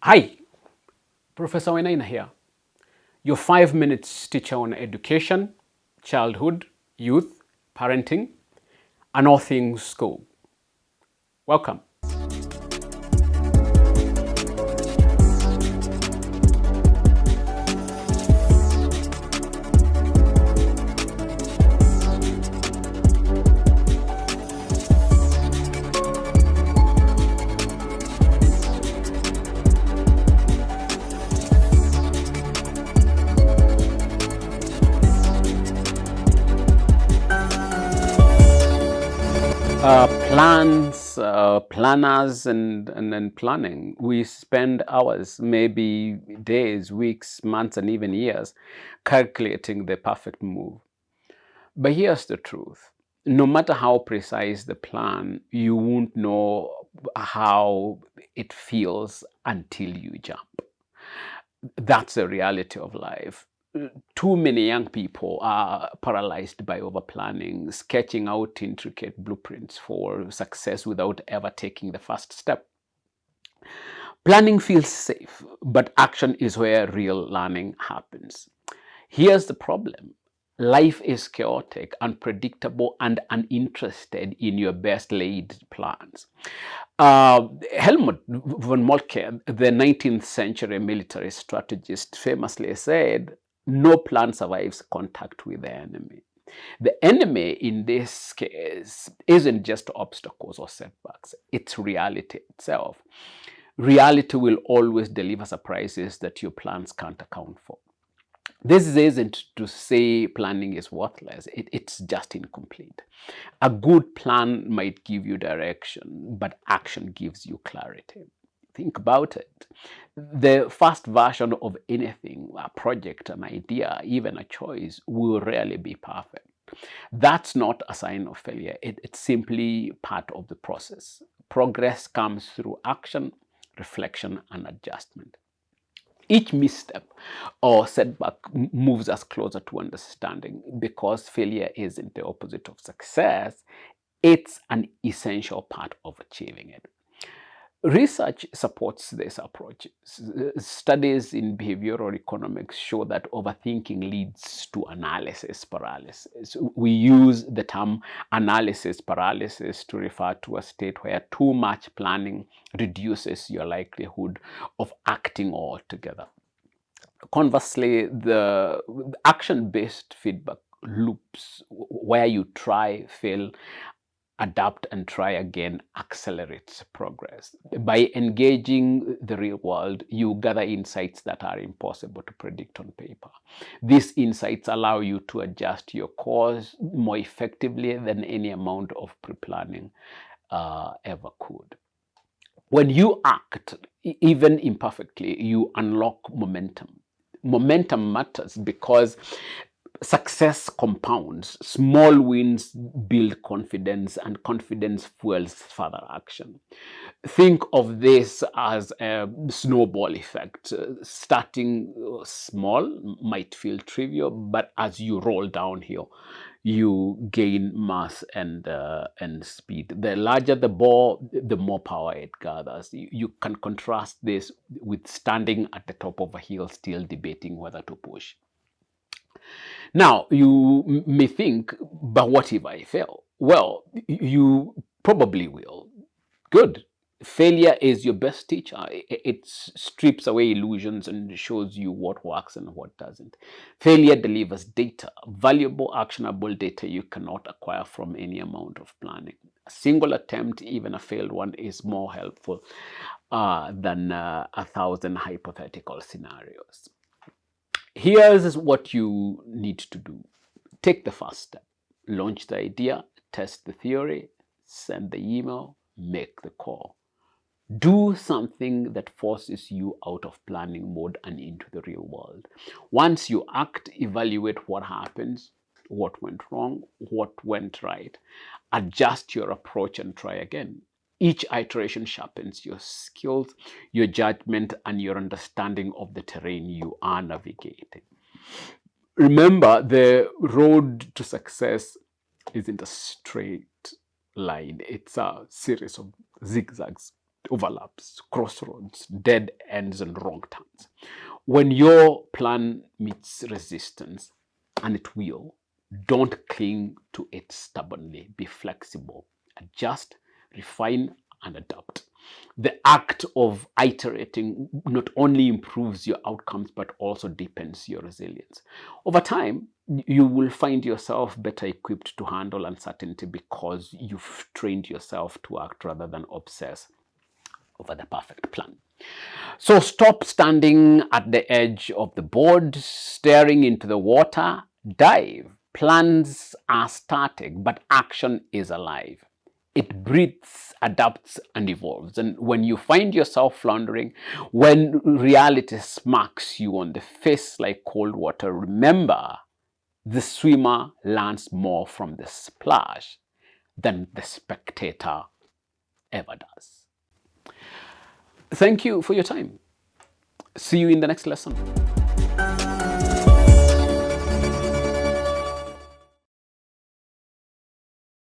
Hi, Professor Wainaina here, your 5 minutes teacher on education, childhood, youth, parenting, and all things school. Welcome. Planners, and planning. We spend hours, maybe days, weeks, months, and even years calculating the perfect move. But here's the truth. No matter how precise the plan, you won't know how it feels until you jump. That's the reality of life. Too many young people are paralyzed by overplanning, sketching out intricate blueprints for success without ever taking the first step. Planning feels safe, but action is where real learning happens. Here's the problem. Life is chaotic, unpredictable, and uninterested in your best laid plans. Helmut von Moltke, the 19th century military strategist, famously said, "No plan survives contact with the enemy." The enemy in this case isn't just obstacles or setbacks, it's reality itself. Reality will always deliver surprises that your plans can't account for. This isn't to say planning is worthless, it's just incomplete. A good plan might give you direction, but action gives you clarity. Think about it. The first version of anything, a project, an idea, even a choice, will rarely be perfect. That's not a sign of failure, it's simply part of the process. Progress comes through action, reflection, and adjustment. Each misstep or setback moves us closer to understanding, because failure isn't the opposite of success, it's an essential part of achieving it. Research supports this approach. Studies in behavioral economics show that overthinking leads to analysis paralysis. We use the term analysis paralysis to refer to a state where too much planning reduces your likelihood of acting altogether. Conversely, the action-based feedback loops, where you try, fail, adapt, and try again, accelerates progress. By engaging the real world, you gather insights that are impossible to predict on paper. These insights allow you to adjust your course more effectively than any amount of pre-planning ever could. When you act, even imperfectly, you unlock momentum. Momentum matters because success compounds. Small wins build confidence, and confidence fuels further action. Think of this as a snowball effect. Starting small might feel trivial, but as you roll downhill, you gain mass and speed. The larger the ball, the more power it gathers. You can contrast this with standing at the top of a hill, still debating whether to push. Now, you may think, but what if I fail? Well, you probably will. Good. Failure is your best teacher. It strips away illusions and shows you what works and what doesn't. Failure delivers data, valuable, actionable data you cannot acquire from any amount of planning. A single attempt, even a failed one, is more helpful than 1,000 hypothetical scenarios. Here's what you need to do. Take the first step. Launch the idea, test the theory, send the email, make the call. Do something that forces you out of planning mode and into the real world. Once you act, evaluate what happens, what went wrong, what went right. Adjust your approach and try again. Each iteration sharpens your skills, your judgment, and your understanding of the terrain you are navigating. Remember, the road to success isn't a straight line, it's a series of zigzags. overlaps, crossroads, dead ends, and wrong turns. When your plan meets resistance, and it will, don't cling to it stubbornly. Be flexible, adjust, refine, and adapt. The act of iterating not only improves your outcomes but also deepens your resilience. Over time, you will find yourself better equipped to handle uncertainty because you've trained yourself to act rather than obsess over the perfect plan. So stop standing at the edge of the board, staring into the water. Dive. Plans are static, but action is alive. It breathes, adapts, and evolves. And when you find yourself floundering, when reality smacks you on the face like cold water, remember the swimmer learns more from the splash than the spectator ever does. Thank you for your time. See you in the next lesson.